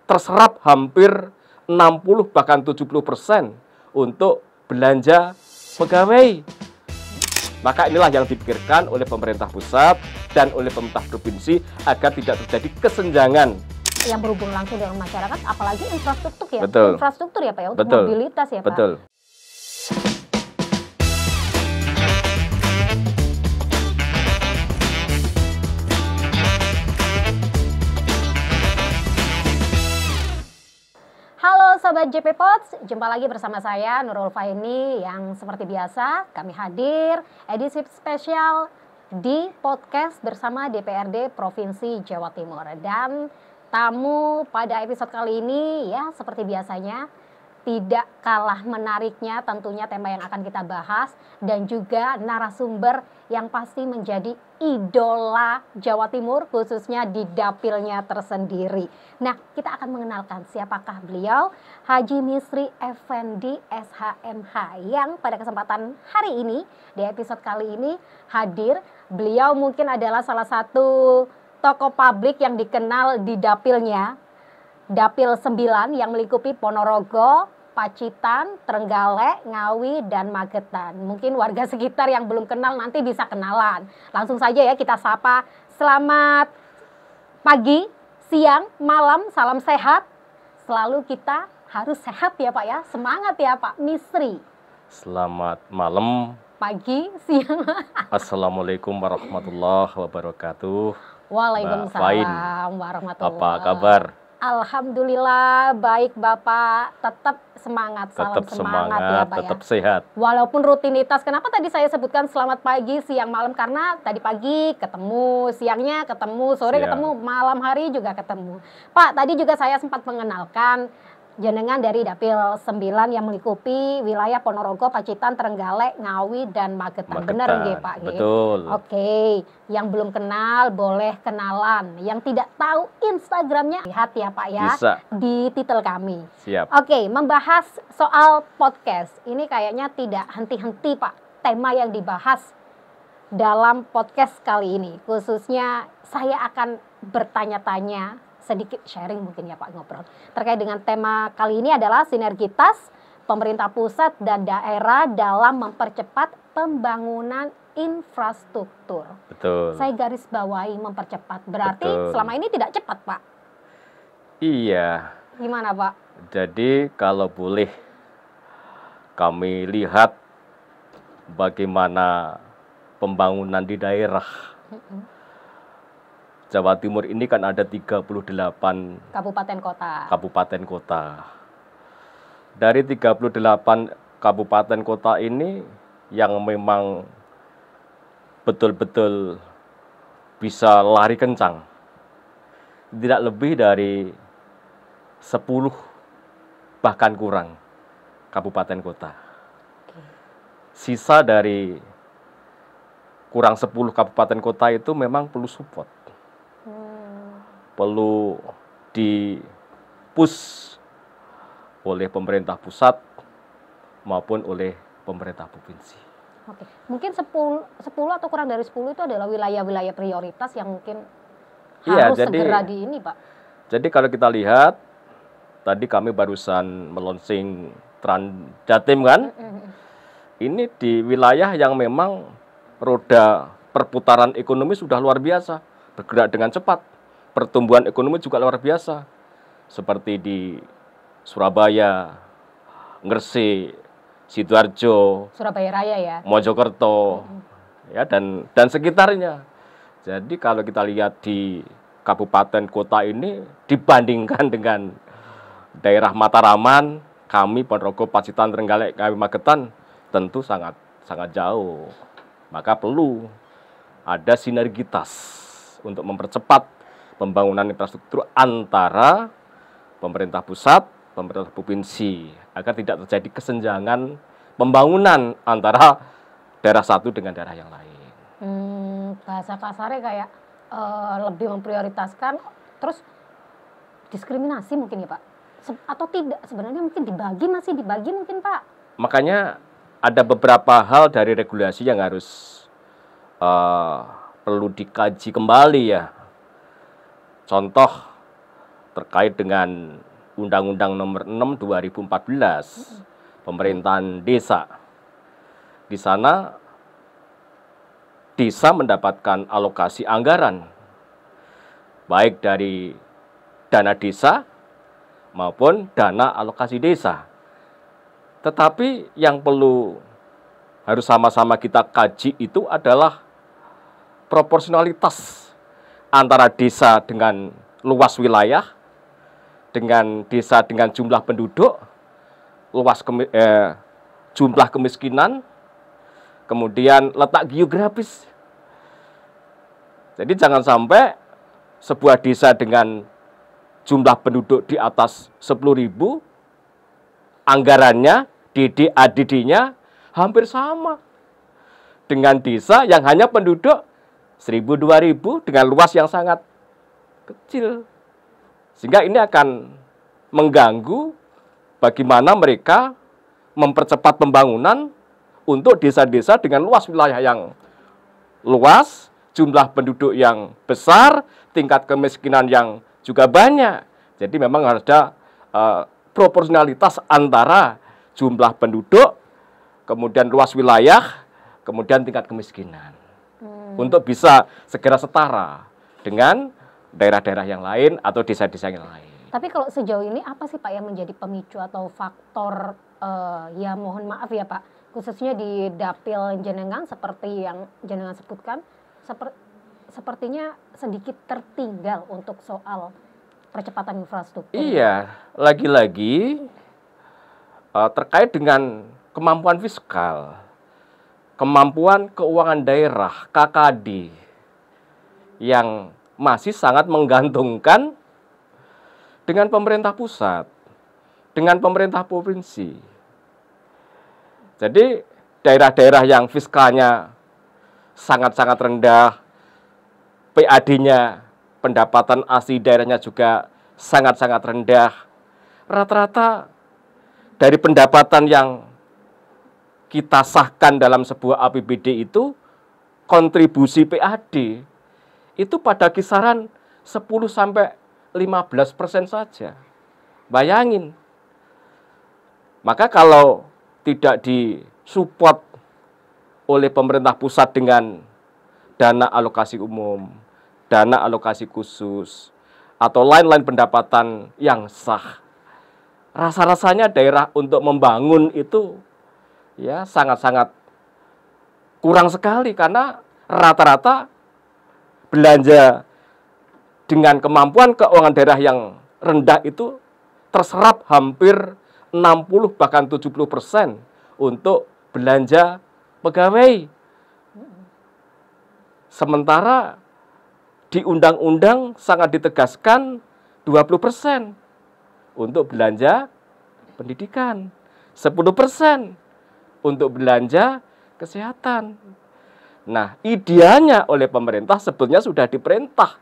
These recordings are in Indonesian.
terserap hampir 60 bahkan 70% untuk belanja pegawai. Maka inilah yang dipikirkan oleh pemerintah pusat dan oleh pemerintah provinsi agar tidak terjadi kesenjangan yang berhubung langsung dengan masyarakat, apalagi infrastruktur ya. Betul. Infrastruktur ya Pak ya, untuk Betul. mobilitas ya Pak. Betul. Halo Sobat JP Pods, jumpa lagi bersama saya Nurul Faini yang seperti biasa kami hadir edisi spesial di podcast bersama DPRD Provinsi Jawa Timur. Dan tamu pada episode kali ini ya seperti biasanya tidak kalah menariknya tentunya tema yang akan kita bahas dan juga narasumber yang pasti menjadi idola Jawa Timur khususnya di dapilnya tersendiri. Nah, kita akan mengenalkan siapakah beliau, Haji Misri Effendi SHMH yang pada kesempatan hari ini di episode kali ini hadir. Beliau mungkin adalah salah satu tokoh publik yang dikenal di dapilnya, Dapil 9 yang melingkupi Ponorogo, Pacitan, Trenggalek, Ngawi, dan Magetan. Mungkin warga sekitar yang belum kenal nanti bisa kenalan. Langsung saja ya kita sapa. Selamat pagi, siang, malam, salam sehat. Selalu kita harus sehat ya Pak ya. Semangat ya Pak Misri. Selamat malam. Pagi, siang. Assalamualaikum warahmatullahi wabarakatuh. Waalaikumsalam warahmatullahi. Apa kabar? Alhamdulillah baik Bapak, tetap semangat, salam Tetap semangat ya Pak tetap ya. sehat. Walaupun rutinitas, kenapa tadi saya sebutkan selamat pagi, siang, malam, karena tadi pagi ketemu, siangnya ketemu, sore ketemu, malam hari juga ketemu. Pak, tadi juga saya sempat mengenalkan jenengan dari Dapil 9 yang melingkupi wilayah Ponorogo, Pacitan, Trenggalek, Ngawi, dan Magetan. Benar nggih Pak? Betul. Oke, yang belum kenal boleh kenalan. Yang tidak tahu Instagramnya lihat ya Pak ya. Bisa. Di titel kami. Siap. Oke, membahas soal podcast. Ini kayaknya tidak henti-henti Pak. Tema yang dibahas dalam podcast kali ini. Khususnya saya akan bertanya-tanya, sedikit sharing mungkin ya Pak ngobrol. Terkait dengan tema kali ini adalah sinergitas pemerintah pusat dan daerah dalam mempercepat pembangunan infrastruktur. Betul. Saya garis bawahi mempercepat. Berarti Betul. selama ini tidak cepat Pak. Iya. Gimana Pak? Jadi kalau boleh kami lihat bagaimana pembangunan di daerah. Jawa Timur ini kan ada 38 Kabupaten kota. kabupaten kota. Dari 38 kabupaten kota ini yang memang betul-betul bisa lari kencang. Tidak lebih dari 10 bahkan kurang kabupaten kota. Sisa dari kurang 10 kabupaten kota itu memang perlu support. Perlu di-push oleh pemerintah pusat maupun oleh pemerintah provinsi. Oke. Mungkin 10 atau kurang dari 10 itu adalah wilayah-wilayah prioritas yang mungkin harus segera di ini Pak. Jadi kalau kita lihat, tadi kami barusan melonsing Trans Jatim kan, ini di wilayah yang memang roda perputaran ekonomi sudah luar biasa, bergerak dengan cepat. Pertumbuhan ekonomi juga luar biasa, seperti di Surabaya, Gresik, Sidoarjo, Surabaya Raya ya, Mojokerto, ya dan sekitarnya. Jadi kalau kita lihat di kabupaten kota ini dibandingkan dengan daerah Mataraman, kami Ponorogo, Pacitan, Trenggalek, Ngawi, Magetan tentu sangat jauh. Maka perlu ada sinergitas untuk mempercepat pembangunan infrastruktur antara pemerintah pusat, pemerintah provinsi, agar tidak terjadi kesenjangan pembangunan antara daerah satu dengan daerah yang lain. Bahasa kasarnya kayak lebih memprioritaskan, terus diskriminasi mungkin ya Pak? Atau tidak, sebenarnya mungkin masih dibagi mungkin Pak? Makanya ada beberapa hal dari regulasi yang harus perlu dikaji kembali ya. Contoh terkait dengan Undang-Undang Nomor 6 2014 pemerintahan desa. Di sana desa mendapatkan alokasi anggaran baik dari dana desa maupun dana alokasi desa. Tetapi yang perlu harus sama-sama kita kaji itu adalah proporsionalitas antara desa dengan luas wilayah, dengan desa dengan jumlah penduduk, jumlah kemiskinan, kemudian letak geografis. Jadi jangan sampai sebuah desa dengan jumlah penduduk di atas 10.000, anggarannya, DD-ADD-nya hampir sama dengan desa yang hanya penduduk 1.000-2.000 dengan luas yang sangat kecil. Sehingga ini akan mengganggu bagaimana mereka mempercepat pembangunan untuk desa-desa dengan luas wilayah yang luas, jumlah penduduk yang besar, tingkat kemiskinan yang juga banyak. Jadi memang harus ada proporsionalitas antara jumlah penduduk, kemudian luas wilayah, kemudian tingkat kemiskinan. Untuk bisa segera setara dengan daerah-daerah yang lain atau desa-desa yang lain. Tapi kalau sejauh ini apa sih Pak yang menjadi pemicu atau faktor, ya mohon maaf ya Pak, khususnya di dapil jenengan seperti yang jenengan sebutkan, sepertinya sedikit tertinggal untuk soal percepatan infrastruktur. Iya, lagi-lagi terkait dengan kemampuan fiskal, kemampuan keuangan daerah, KKD, yang masih sangat menggantungkan dengan pemerintah pusat, dengan pemerintah provinsi. Jadi daerah-daerah yang fiskalnya sangat-sangat rendah, PAD-nya, pendapatan asli daerahnya juga sangat-sangat rendah. Rata-rata dari pendapatan yang kita sahkan dalam sebuah APBD itu, kontribusi PAD itu pada kisaran 10-15% saja. Bayangin. Maka kalau tidak disupport oleh pemerintah pusat dengan dana alokasi umum, dana alokasi khusus, atau lain-lain pendapatan yang sah, rasa-rasanya daerah untuk membangun itu ya sangat-sangat kurang sekali, karena rata-rata belanja dengan kemampuan keuangan daerah yang rendah itu terserap hampir 60 bahkan 70% untuk belanja pegawai. Sementara di undang-undang sangat ditegaskan 20% untuk belanja pendidikan, 10% untuk belanja kesehatan. Nah, idealnya oleh pemerintah sebetulnya sudah diperintah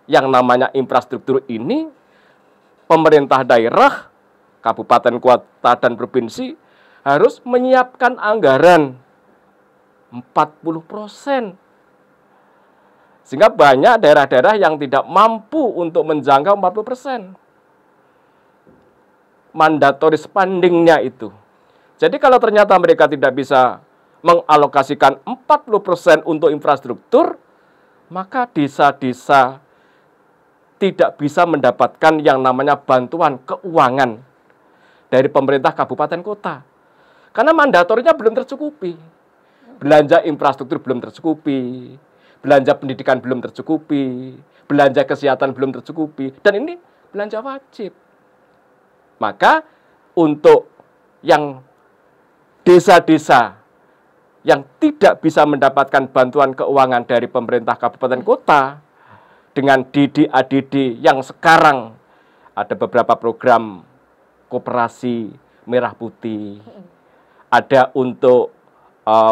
yang namanya infrastruktur ini, pemerintah daerah, kabupaten, kota, dan provinsi harus menyiapkan anggaran 40%. Sehingga banyak daerah-daerah yang tidak mampu untuk menjangkau 40%. Mandatory spending-nya itu. Jadi kalau ternyata mereka tidak bisa mengalokasikan 40% untuk infrastruktur, maka desa-desa tidak bisa mendapatkan yang namanya bantuan keuangan dari pemerintah kabupaten kota. Karena mandatorinya belum tercukupi. Belanja infrastruktur belum tercukupi, belanja pendidikan belum tercukupi, belanja kesehatan belum tercukupi, dan ini belanja wajib. Maka untuk yang desa-desa yang tidak bisa mendapatkan bantuan keuangan dari pemerintah kabupaten kota, dengan DD-ADD yang sekarang ada beberapa program koperasi merah putih, ada untuk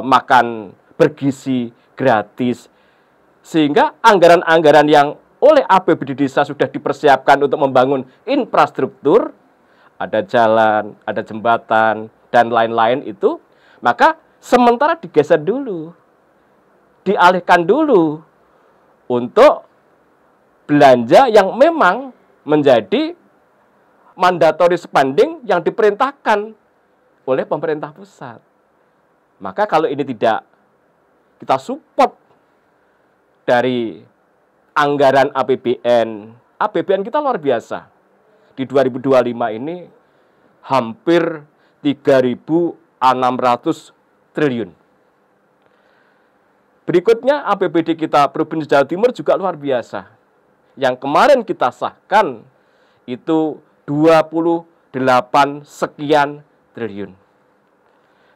makan bergizi gratis, sehingga anggaran-anggaran yang oleh APBD desa sudah dipersiapkan untuk membangun infrastruktur, ada jalan, ada jembatan, dan lain-lain itu, maka sementara digeser dulu, dialihkan dulu untuk belanja yang memang menjadi mandatory spending yang diperintahkan oleh pemerintah pusat. Maka kalau ini tidak kita support dari anggaran APBN, APBN kita luar biasa. Di 2025 ini hampir 3.600 triliun. Berikutnya APBD kita Provinsi Jawa Timur juga luar biasa. Yang kemarin kita sahkan itu 28 sekian triliun.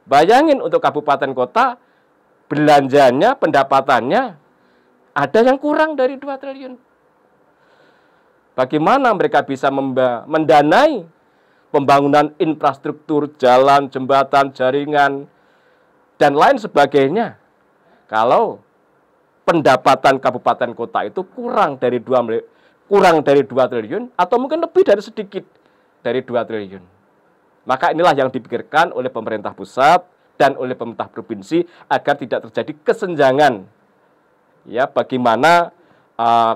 Bayangin untuk kabupaten kota belanjanya, pendapatannya ada yang kurang dari 2 triliun. Bagaimana mereka bisa mendanai pembangunan infrastruktur, jalan, jembatan, jaringan, dan lain sebagainya kalau pendapatan kabupaten kota itu kurang dari 2 triliun atau mungkin lebih dari sedikit dari 2 triliun. Maka inilah yang dipikirkan oleh pemerintah pusat dan oleh pemerintah provinsi agar tidak terjadi kesenjangan. Ya, bagaimana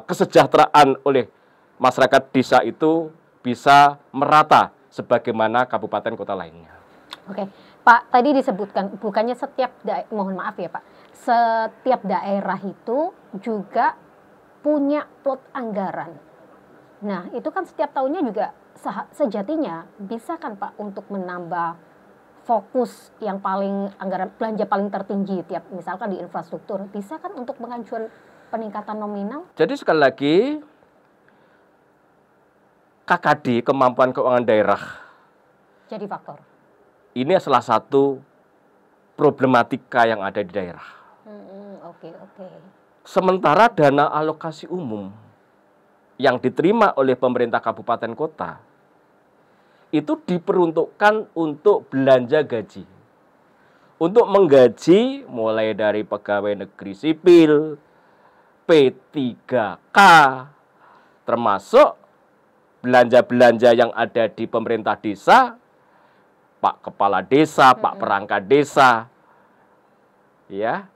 kesejahteraan oleh masyarakat desa itu bisa merata sebagaimana kabupaten kota lainnya. Oke, Pak, tadi disebutkan bukannya mohon maaf ya Pak, setiap daerah itu juga punya plot anggaran. Nah, itu kan setiap tahunnya juga sejatinya bisa kan Pak untuk menambah fokus yang anggaran belanja paling tertinggi tiap misalkan di infrastruktur, bisa kan untuk mengajukan peningkatan nominal? Jadi sekali lagi KKD, kemampuan keuangan daerah, jadi faktor. Ini salah satu problematika yang ada di daerah. Oke. Sementara dana alokasi umum yang diterima oleh pemerintah kabupaten kota itu diperuntukkan untuk belanja gaji. Untuk menggaji mulai dari pegawai negeri sipil, P3K, termasuk belanja-belanja yang ada di pemerintah desa, Pak Kepala Desa, Pak Perangkat Desa. Ya.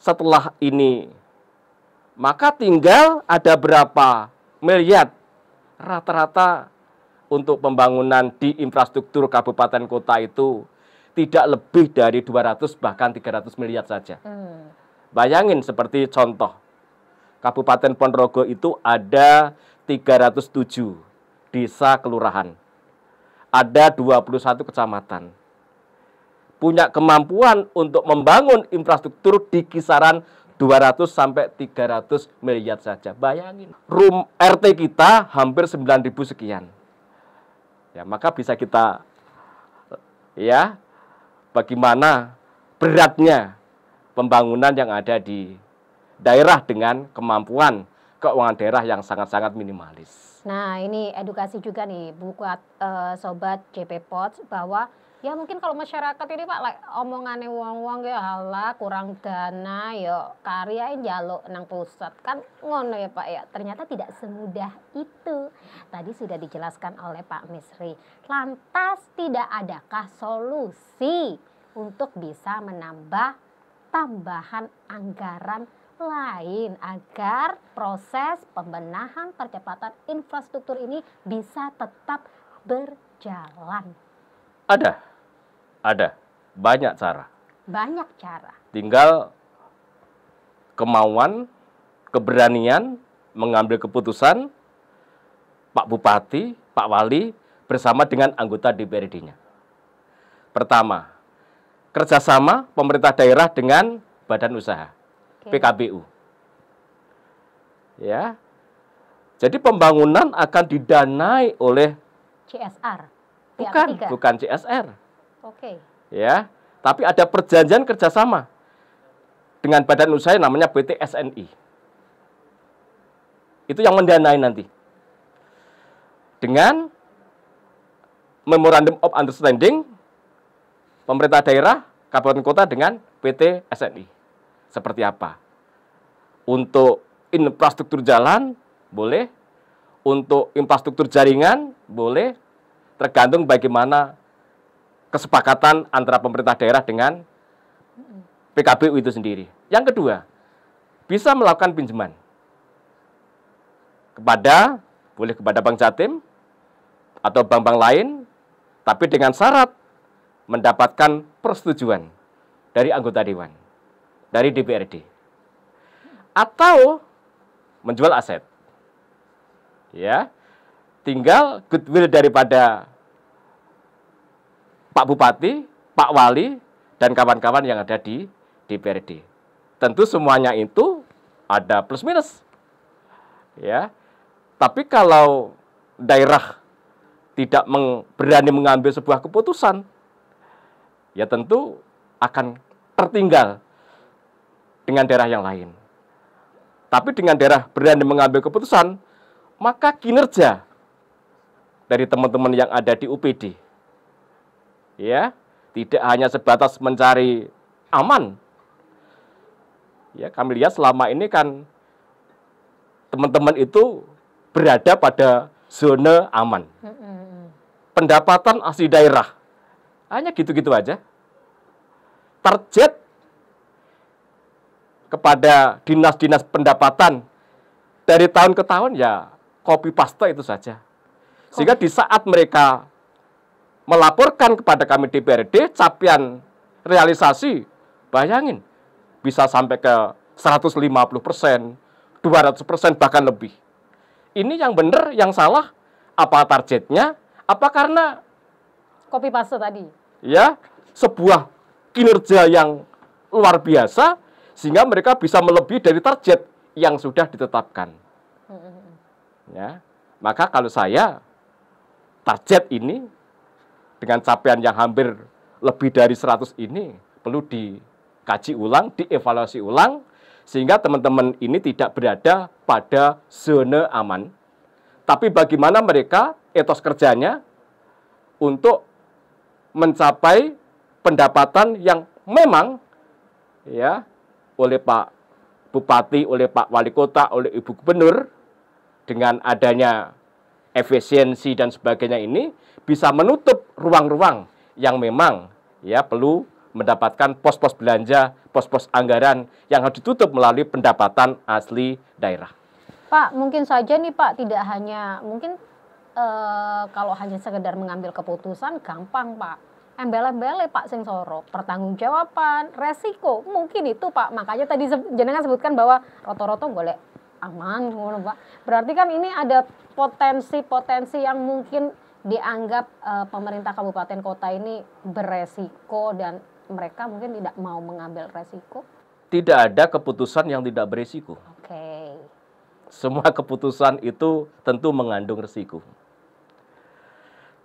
Setelah ini, maka tinggal ada berapa miliar rata-rata untuk pembangunan di infrastruktur kabupaten kota itu tidak lebih dari 200 bahkan 300 miliar saja. Bayangin seperti contoh, Kabupaten Ponorogo itu ada 307 desa kelurahan. Ada 21 kecamatan. Punya kemampuan untuk membangun infrastruktur di kisaran 200 sampai 300 miliar saja. Bayangin, RT kita hampir 9.000 sekian. Ya, maka bisa kita bagaimana beratnya pembangunan yang ada di daerah dengan kemampuan keuangan daerah yang sangat-sangat minimalis. Nah, ini edukasi juga nih buat sobat JP Pots bahwa ya mungkin kalau masyarakat ini Pak omongannya wong-wong ya halah kurang dana yo karyain jaluk nang pusat kan ngono ya Pak ya. Ternyata tidak semudah itu. Tadi sudah dijelaskan oleh Pak Misri. Lantas tidak adakah solusi untuk bisa menambah tambahan anggaran lain agar proses pembenahan percepatan infrastruktur ini bisa tetap berjalan? Ada banyak cara. Banyak cara. Tinggal kemauan, keberanian mengambil keputusan Pak Bupati, Pak Wali bersama dengan anggota DPRD-nya. Pertama, kerjasama pemerintah daerah dengan badan usaha, PKBU. Ya, jadi pembangunan akan didanai oleh CSR. Bukan CSR. Oke. Ya, tapi ada perjanjian kerjasama dengan badan usaha namanya PT SNI. Itu yang mendanai nanti. Dengan Memorandum of Understanding pemerintah daerah, kabupaten kota dengan PT SNI. Seperti apa? Untuk infrastruktur jalan, boleh. Untuk infrastruktur jaringan, boleh. Tergantung bagaimana kesepakatan antara pemerintah daerah dengan PKBU itu sendiri. Yang kedua, bisa melakukan pinjaman kepada boleh kepada Bank Jatim atau bank-bank lain, tapi dengan syarat mendapatkan persetujuan dari anggota dewan, dari DPRD, atau menjual aset. Ya, tinggal goodwill daripada Pak Bupati, Pak Wali, dan kawan-kawan yang ada di DPRD. Tentu semuanya itu ada plus minus. Ya. Tapi kalau daerah tidak berani mengambil sebuah keputusan, ya tentu akan tertinggal dengan daerah yang lain. Tapi dengan daerah berani mengambil keputusan, maka kinerja dari teman-teman yang ada di UPD, ya, tidak hanya sebatas mencari aman. Ya, kami lihat selama ini kan teman-teman itu berada pada zona aman. Pendapatan asli daerah hanya gitu-gitu aja. Target kepada dinas-dinas pendapatan dari tahun ke tahun ya copy paste itu saja. Sehingga di saat mereka melaporkan kepada kami DPRD capaian realisasi, bayangin bisa sampai ke 150%, 200%, bahkan lebih. Ini yang benar, yang salah, apa targetnya, apa karena copy paste tadi? Ya, sebuah kinerja yang luar biasa, sehingga mereka bisa melebihi dari target yang sudah ditetapkan. Ya, maka kalau saya, target ini, dengan capaian yang hampir lebih dari 100 ini, perlu dikaji ulang, dievaluasi ulang, sehingga teman-teman ini tidak berada pada zona aman. Tapi bagaimana mereka etos kerjanya untuk mencapai pendapatan yang memang ya oleh Pak Bupati, oleh Pak Wali Kota, oleh Ibu Gubernur, dengan adanya efisiensi dan sebagainya ini bisa menutup ruang-ruang yang memang ya perlu mendapatkan pos-pos belanja, pos-pos anggaran yang harus ditutup melalui pendapatan asli daerah. Pak, mungkin saja nih Pak, tidak hanya, mungkin kalau hanya sekedar mengambil keputusan, gampang Pak. Embel-embele Pak sing soro, pertanggungjawaban, resiko, mungkin itu Pak. Makanya tadi jenengan sebutkan bahwa roto-roto golek aman, Pak. Berarti kan ini ada potensi-potensi yang mungkin dianggap pemerintah kabupaten kota ini beresiko dan mereka mungkin tidak mau mengambil resiko? Tidak ada keputusan yang tidak beresiko. Oke. Semua keputusan itu tentu mengandung resiko.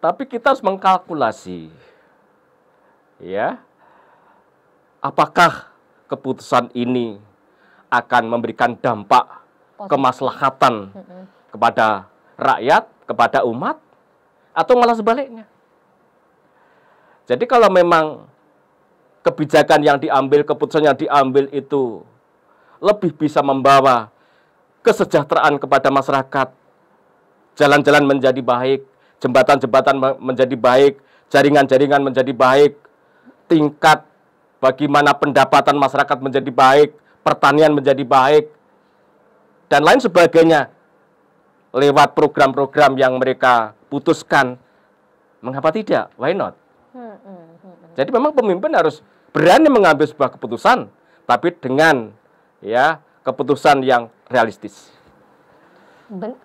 Tapi kita harus mengkalkulasi, ya, apakah keputusan ini akan memberikan dampak kemaslahatan kepada rakyat, kepada umat, atau malah sebaliknya. Jadi kalau memang kebijakan yang diambil, keputusan yang diambil itu lebih bisa membawa kesejahteraan kepada masyarakat, jalan-jalan menjadi baik, jembatan-jembatan menjadi baik, jaringan-jaringan menjadi baik, tingkat bagaimana pendapatan masyarakat menjadi baik, pertanian menjadi baik, dan lain sebagainya, lewat program-program yang mereka putuskan, mengapa tidak? Why not? Jadi memang pemimpin harus berani mengambil sebuah keputusan, tapi dengan ya keputusan yang realistis.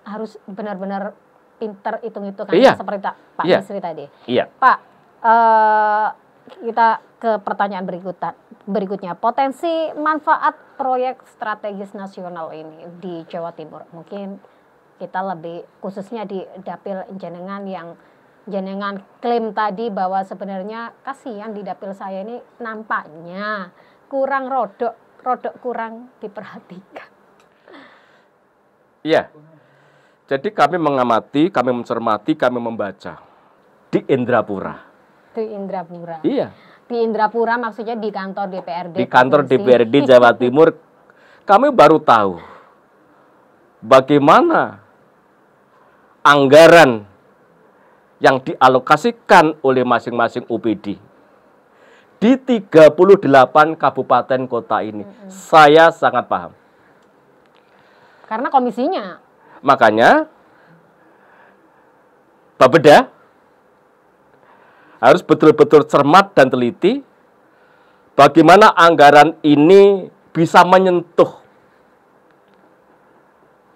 Harus benar-benar pinter hitung-hitungan seperti Pak Misri tadi. Iya. Pak, kita ke pertanyaan berikutnya. Potensi manfaat proyek strategis nasional ini di Jawa Timur. Mungkin kita lebih khususnya di dapil jenengan yang jenengan klaim tadi bahwa sebenarnya kasihan di dapil saya ini nampaknya kurang rodok kurang diperhatikan. Iya. Jadi kami mengamati, kami mencermati, kami membaca di Indrapura. Di Indrapura. Iya. Di Indrapura maksudnya di kantor DPRD. Di kantor DPRD Jawa Timur kami baru tahu bagaimana anggaran yang dialokasikan oleh masing-masing UPD di 38 kabupaten kota ini. Saya sangat paham. Karena komisinya. Makanya Bapeda harus betul-betul cermat dan teliti bagaimana anggaran ini bisa menyentuh,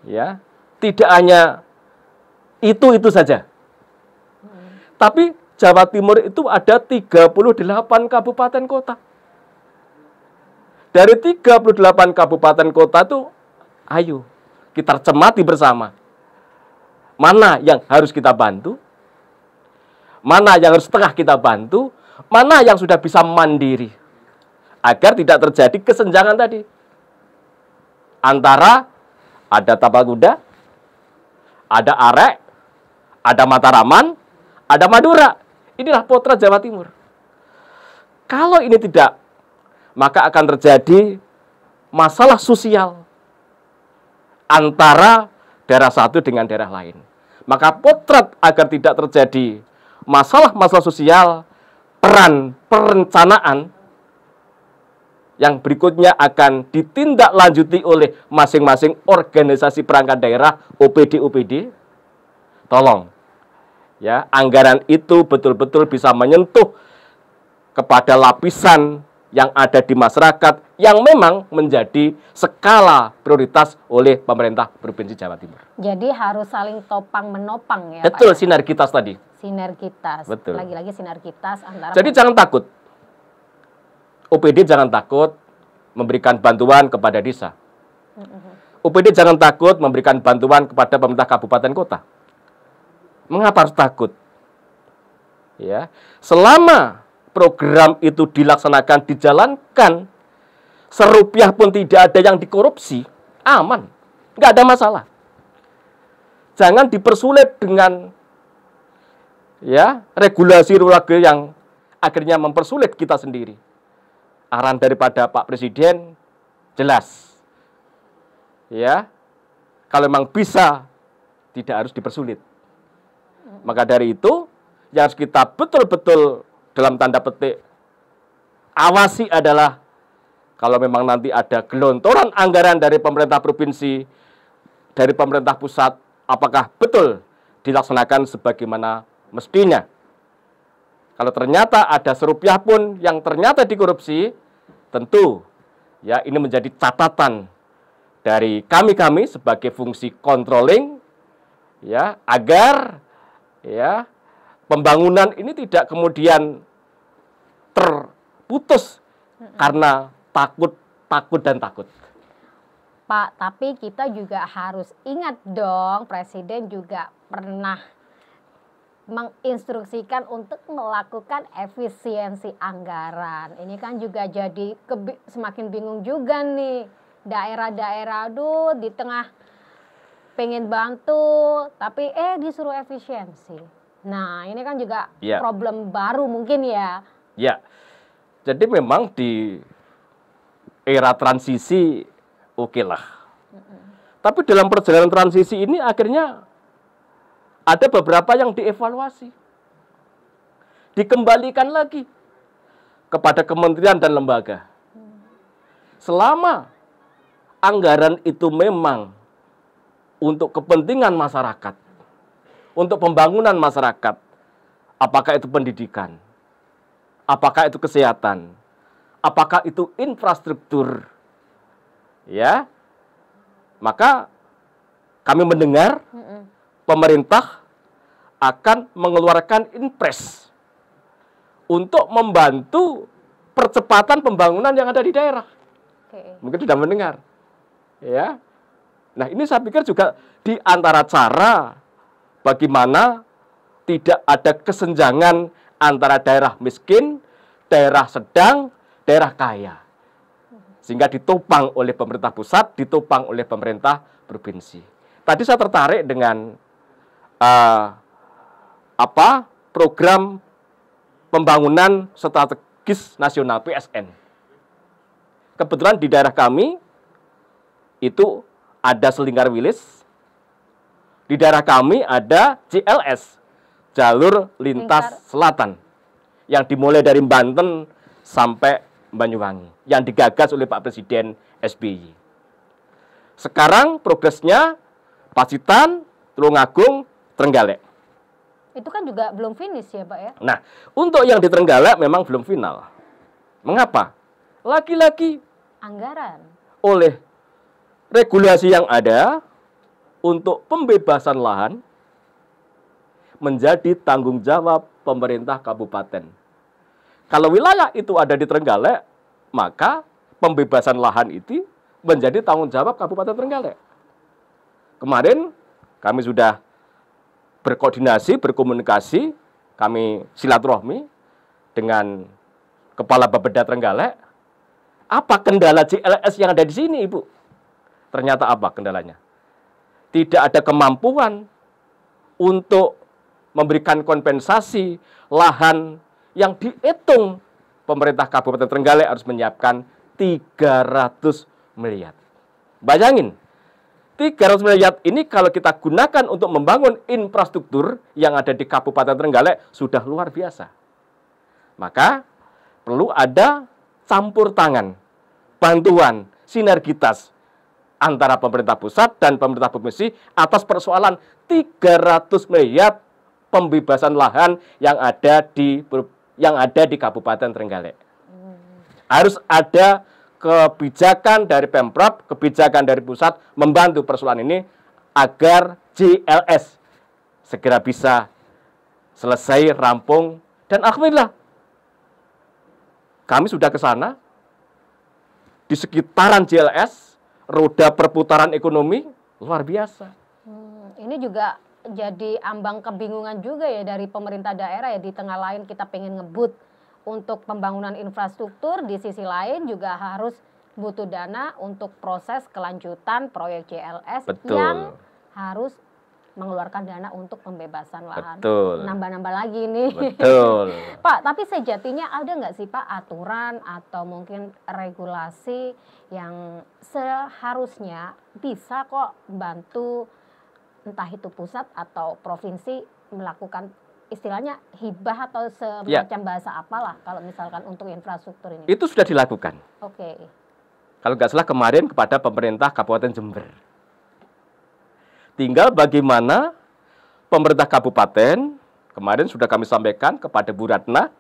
ya, tidak hanya itu saja. Tapi Jawa Timur itu ada 38 kabupaten kota. Dari 38 kabupaten kota itu, ayo kita cermati bersama. Mana yang harus kita bantu, mana yang harus setengah kita bantu, mana yang sudah bisa mandiri. Agar tidak terjadi kesenjangan tadi. Antara ada Tapakuda, ada Arek, ada Mataraman, ada Madura. Inilah potret Jawa Timur. Kalau ini tidak, maka akan terjadi masalah sosial antara daerah satu dengan daerah lain. Maka potret agar tidak terjadi masalah-masalah sosial, peran perencanaan yang berikutnya akan ditindaklanjuti oleh masing-masing organisasi perangkat daerah, OPD. Tolong, ya, anggaran itu betul-betul bisa menyentuh kepada lapisan yang ada di masyarakat yang memang menjadi skala prioritas oleh pemerintah Provinsi Jawa Timur. Jadi harus saling topang menopang ya, Betul, Pak, ya? sinergitas tadi. Sinergitas. Betul. Lagi-lagi sinergitas antara. Jadi jangan takut. OPD jangan takut memberikan bantuan kepada desa. OPD jangan takut memberikan bantuan kepada pemerintah kabupaten kota. Mengapa harus takut? Ya, selama program itu dilaksanakan, dijalankan, serupiah pun tidak ada yang dikorupsi, aman, nggak ada masalah. Jangan dipersulit dengan, ya, regulasi yang akhirnya mempersulit kita sendiri. Arahan daripada Pak Presiden jelas, ya, kalau memang bisa, tidak harus dipersulit. Maka dari itu, yang harus kita betul-betul dalam tanda petik awasi adalah kalau memang nanti ada gelontoran anggaran dari pemerintah provinsi, dari pemerintah pusat, apakah betul dilaksanakan sebagaimana mestinya. Kalau ternyata ada serupiah pun yang ternyata dikorupsi, tentu ya ini menjadi catatan dari kami sebagai fungsi controlling, ya, agar ya pembangunan ini tidak kemudian terputus karena takut. Pak, tapi kita juga harus ingat dong, Presiden juga pernah menginstruksikan untuk melakukan efisiensi anggaran. Ini kan juga jadi semakin bingung juga nih. Daerah-daerah, aduh, di tengah pengen bantu, tapi disuruh efisiensi. Nah, ini kan juga problem baru mungkin ya. Ya, jadi memang di era transisi oke lah. Tapi dalam perjalanan transisi ini akhirnya ada beberapa yang dievaluasi. Dikembalikan lagi kepada kementerian dan lembaga. Selama anggaran itu memang untuk kepentingan masyarakat, untuk pembangunan masyarakat, apakah itu pendidikan, apakah itu kesehatan, apakah itu infrastruktur, ya, maka kami mendengar pemerintah akan mengeluarkan impres untuk membantu percepatan pembangunan yang ada di daerah. Mungkin sudah mendengar, ya. Nah, ini saya pikir juga di antara cara bagaimana tidak ada kesenjangan antara daerah miskin, daerah sedang, daerah kaya. Sehingga ditopang oleh pemerintah pusat, ditopang oleh pemerintah provinsi. Tadi saya tertarik dengan program pembangunan strategis nasional PSN. Kebetulan di daerah kami itu ada Selingkar Wilis, di daerah kami ada JLS, Jalur Lintas Selatan, yang dimulai dari Banten sampai Banyuwangi, yang digagas oleh Pak Presiden SBY. Sekarang progresnya Pacitan, Tulungagung, Trenggalek. Itu kan juga belum finish ya Pak ya? Nah, untuk yang di Trenggalek memang belum final. Mengapa? Lagi-lagi Anggaran. oleh regulasi yang ada untuk pembebasan lahan menjadi tanggung jawab pemerintah kabupaten. Kalau wilayah itu ada di Trenggalek, maka pembebasan lahan itu menjadi tanggung jawab Kabupaten Trenggalek. Kemarin kami sudah berkoordinasi, berkomunikasi, kami silaturahmi dengan Kepala Bapeda Trenggalek. Apa kendala JLS yang ada di sini, Ibu? Ternyata apa kendalanya? Tidak ada kemampuan untuk memberikan kompensasi lahan yang dihitung pemerintah Kabupaten Trenggalek harus menyiapkan 300 miliar. Bayangin, 300 miliar ini kalau kita gunakan untuk membangun infrastruktur yang ada di Kabupaten Trenggalek sudah luar biasa. Maka perlu ada campur tangan, bantuan, sinergitas antara pemerintah pusat dan pemerintah provinsi atas persoalan 300 miliar pembebasan lahan yang ada di Kabupaten Trenggalek. Harus ada kebijakan dari Pemprov, kebijakan dari pusat membantu persoalan ini agar JLS segera bisa selesai, rampung, dan alhamdulillah kami sudah ke sana. Di sekitaran JLS, roda perputaran ekonomi luar biasa. Ini juga jadi ambang kebingungan juga ya dari pemerintah daerah ya, di tengah lain kita pengen ngebut untuk pembangunan infrastruktur, di sisi lain juga harus butuh dana untuk proses kelanjutan proyek JLS. Betul. Yang harus mengeluarkan dana untuk pembebasan lahan. Betul. Nambah-nambah lagi nih. Betul. Pak, tapi sejatinya ada nggak sih Pak aturan atau mungkin regulasi yang seharusnya bisa kok bantu entah itu pusat atau provinsi melakukan istilahnya hibah atau semacam bahasa apalah kalau misalkan untuk infrastruktur ini? Itu sudah dilakukan. Oke. Kalau nggak salah kemarin kepada pemerintah Kabupaten Jember. Tinggal bagaimana pemerintah kabupaten, kemarin sudah kami sampaikan kepada Bu Ratna,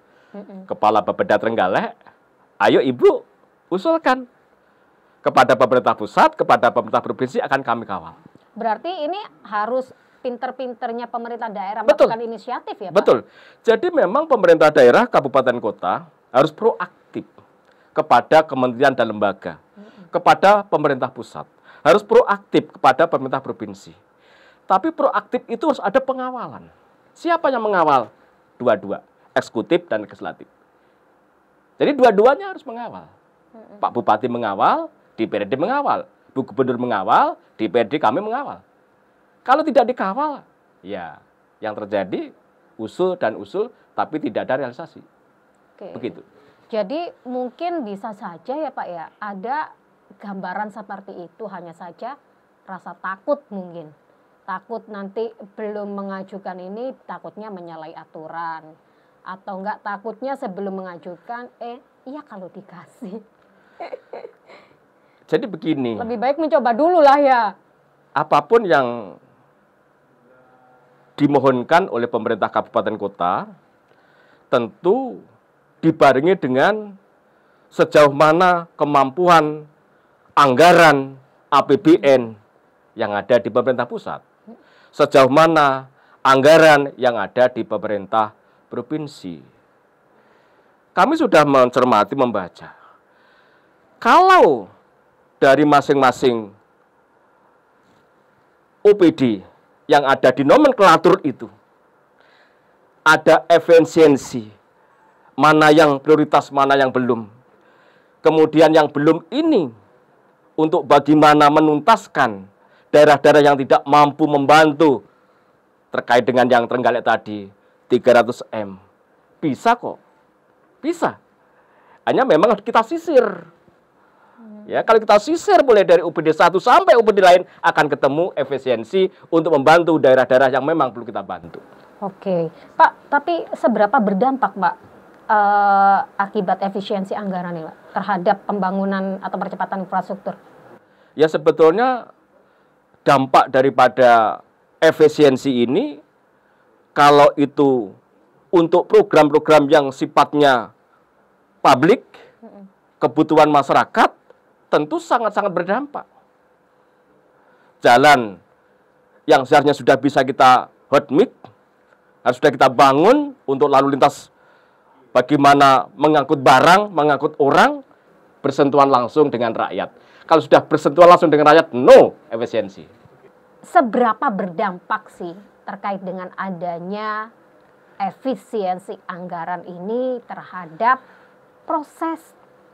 Kepala Bapeda Trenggalek, ayo Ibu usulkan kepada pemerintah pusat, kepada pemerintah provinsi akan kami kawal. Berarti ini harus pinter-pinternya pemerintah daerah Betul. melakukan inisiatif ya Pak? Betul. Jadi memang pemerintah daerah, kabupaten kota harus proaktif kepada kementerian dan lembaga, kepada pemerintah pusat. Harus proaktif kepada pemerintah provinsi. Tapi proaktif itu harus ada pengawalan. Siapa yang mengawal? Dua-dua, eksekutif dan legislatif. Jadi dua-duanya harus mengawal. Pak Bupati mengawal, DPRD mengawal. Bu Gubernur mengawal, DPRD kami mengawal. Kalau tidak dikawal, ya yang terjadi usul dan usul, tapi tidak ada realisasi. Oke. Begitu. Jadi mungkin bisa saja ya Pak ya, ada gambaran seperti itu, hanya saja rasa takut mungkin. Takut nanti belum mengajukan ini, takutnya menyalahi aturan. Atau enggak takutnya sebelum mengajukan, iya kalau dikasih. Jadi begini. Lebih baik mencoba dulu lah ya. Apapun yang dimohonkan oleh pemerintah kabupaten kota, tentu dibarengi dengan sejauh mana kemampuan anggaran APBN yang ada di pemerintah pusat. Sejauh mana anggaran yang ada di pemerintah provinsi. Kami sudah mencermati, membaca. Kalau dari masing-masing OPD yang ada di nomenklatur itu ada efisiensi, mana yang prioritas, mana yang belum. Kemudian yang belum ini untuk bagaimana menuntaskan daerah-daerah yang tidak mampu membantu terkait dengan yang Trenggalek tadi, 300 M. Bisa kok. Bisa. Hanya memang harus kita sisir. Ya, kalau kita sisir mulai dari UPD 1 sampai UPD lain akan ketemu efisiensi untuk membantu daerah-daerah yang memang perlu kita bantu. Oke. Pak, tapi seberapa berdampak, Pak, akibat efisiensi anggaran ini, Pak, terhadap pembangunan atau percepatan infrastruktur? Ya, sebetulnya dampak daripada efisiensi ini kalau itu untuk program-program yang sifatnya publik, kebutuhan masyarakat, tentu sangat-sangat berdampak. Jalan yang seharusnya sudah bisa kita hot mix, harus sudah kita bangun untuk lalu lintas bagaimana mengangkut barang, mengangkut orang, bersentuhan langsung dengan rakyat. Kalau sudah bersentuhan langsung dengan rakyat, no efisiensi. Seberapa berdampak sih terkait dengan adanya efisiensi anggaran ini terhadap proses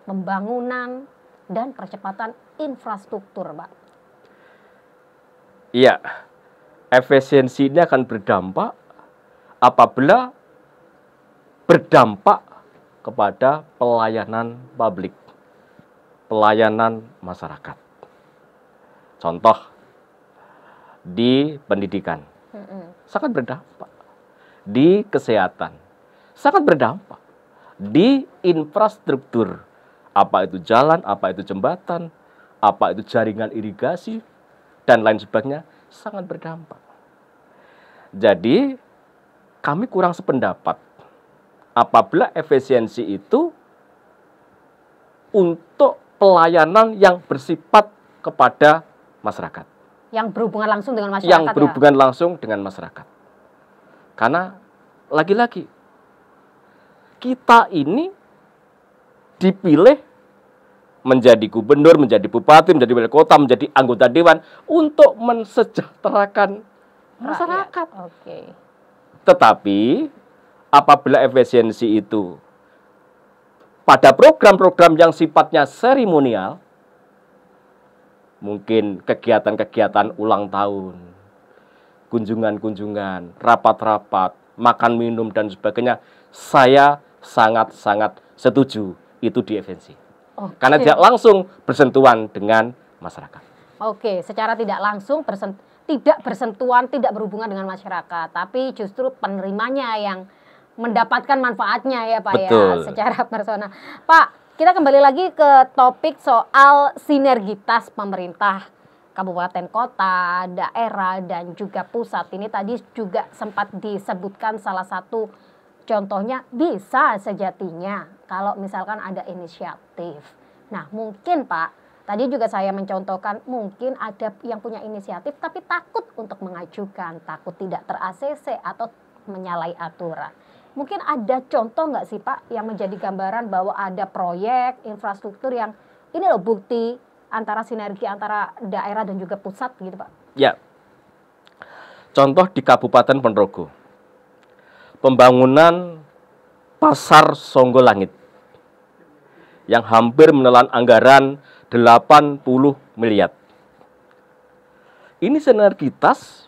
pembangunan dan percepatan infrastruktur, Pak? Iya, efisiensi ini akan berdampak apabila berdampak kepada pelayanan publik, pelayanan masyarakat. Contoh, di pendidikan, sangat berdampak. Di kesehatan, sangat berdampak. Di infrastruktur, apa itu jalan, apa itu jembatan, apa itu jaringan irigasi, dan lain sebagainya, sangat berdampak. Jadi, kami kurang sependapat apabila efisiensi itu untuk pelayanan yang bersifat kepada masyarakat. Yang berhubungan langsung dengan masyarakat. Yang berhubungan langsung dengan masyarakat. Karena, lagi-lagi, kita ini dipilih menjadi gubernur, menjadi bupati, menjadi wali kota, menjadi anggota dewan untuk mensejahterakan masyarakat. Oke. Tetapi apabila efisiensi itu pada program-program yang sifatnya seremonial, mungkin kegiatan-kegiatan ulang tahun, kunjungan-kunjungan, rapat-rapat, makan minum dan sebagainya, saya sangat-sangat setuju itu diefisiensi. Karena tidak langsung bersentuhan dengan masyarakat. Oke, secara tidak langsung tidak bersentuhan, tidak berhubungan dengan masyarakat, tapi justru penerimanya yang mendapatkan manfaatnya ya Pak. Betul. Ya, secara personal. Pak, kita kembali lagi ke topik soal sinergitas pemerintah kabupaten kota, daerah, dan juga pusat. Ini tadi juga sempat disebutkan salah satu contohnya bisa sejatinya kalau misalkan ada inisiatif. Nah, mungkin Pak, tadi juga saya mencontohkan mungkin ada yang punya inisiatif tapi takut untuk mengajukan, takut tidak ter-ACC atau menyalahi aturan. Mungkin ada contoh nggak sih Pak yang menjadi gambaran bahwa ada proyek infrastruktur yang ini loh bukti antara sinergi antara daerah dan juga pusat gitu Pak? Ya, contoh di Kabupaten Ponorogo, pembangunan Pasar Songgolangit yang hampir menelan anggaran 80 miliar. Ini sinergitas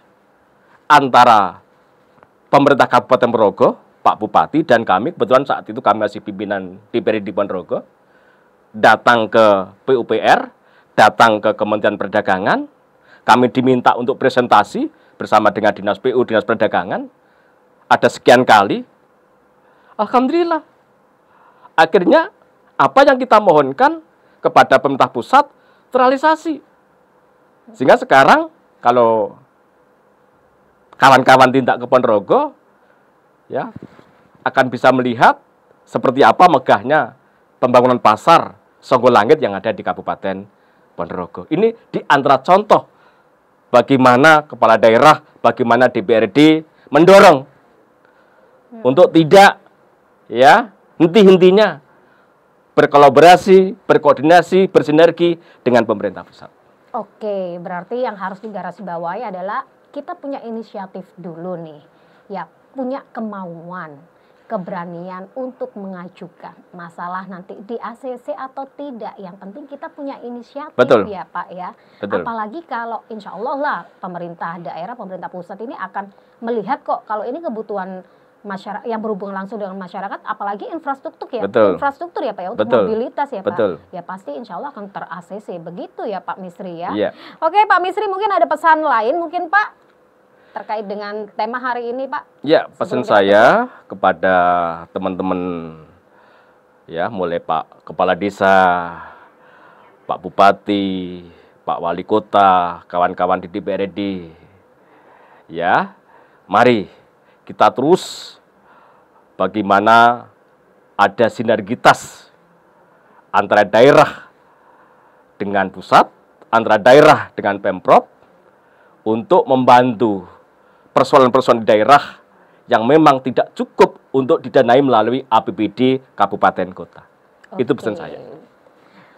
antara pemerintah Kabupaten Ponorogo, Pak Bupati, dan kami, kebetulan saat itu kami masih pimpinan DPRD Ponorogo, datang ke PUPR, datang ke Kementerian Perdagangan, kami diminta untuk presentasi bersama dengan Dinas PU, Dinas Perdagangan, ada sekian kali. Alhamdulillah, akhirnya apa yang kita mohonkan kepada pemerintah pusat terrealisasi. Sehingga sekarang kalau kawan-kawan tindak ke Ponorogo, ya, akan bisa melihat seperti apa megahnya pembangunan pasar Songgolangit yang ada di Kabupaten Ponorogo. Ini di antara contoh bagaimana kepala daerah, bagaimana DPRD mendorong untuk tidak, ya, henti-hentinya berkolaborasi, berkoordinasi, bersinergi dengan pemerintah pusat. Oke, berarti yang harus digarisbawahi adalah kita punya inisiatif dulu nih, ya, punya kemauan, keberanian untuk mengajukan masalah nanti di ACC atau tidak. Yang penting kita punya inisiatif. Betul. Ya Pak ya. Betul. Apalagi kalau insya Allah lah pemerintah daerah, pemerintah pusat ini akan melihat kok kalau ini kebutuhan masyarakat yang berhubungan langsung dengan masyarakat, apalagi infrastruktur ya. Betul. Infrastruktur ya Pak ya, untuk mobilitas ya Pak. Betul. Ya pasti insya Allah akan ter-ACC. Begitu ya Pak Misri ya. Iya. Oke Pak Misri, mungkin ada pesan lain mungkin Pak terkait dengan tema hari ini Pak? Ya, pesan saya kepada teman-teman, ya, mulai Pak Kepala Desa, Pak Bupati, Pak Wali Kota, kawan-kawan di DPRD, ya, mari kita terus bagaimana ada sinergitas antara daerah dengan pusat, antara daerah dengan Pemprov untuk membantu persoalan-persoalan di daerah yang memang tidak cukup untuk didanai melalui APBD kabupaten kota. Itu pesan saya.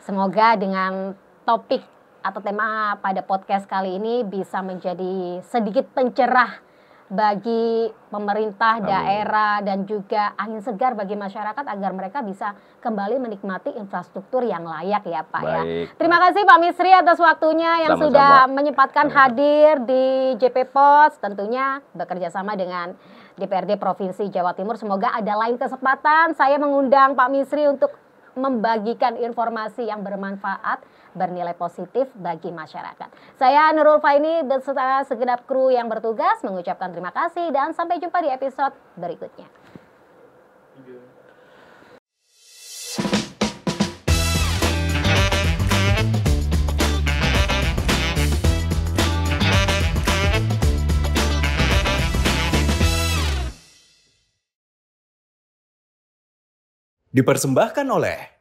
Semoga dengan topik atau tema pada podcast kali ini bisa menjadi sedikit pencerah bagi pemerintah daerah dan juga angin segar bagi masyarakat agar mereka bisa kembali menikmati infrastruktur yang layak ya Pak. Baik. Ya. Terima kasih Pak Misri atas waktunya yang sudah menyempatkan hadir di JP Pos, tentunya bekerja sama dengan DPRD Provinsi Jawa Timur. Semoga ada lain kesempatan saya mengundang Pak Misri untuk membagikan informasi yang bermanfaat, bernilai positif bagi masyarakat. Saya Nurul Faini beserta segenap kru yang bertugas mengucapkan terima kasih dan sampai jumpa di episode berikutnya. Dipersembahkan oleh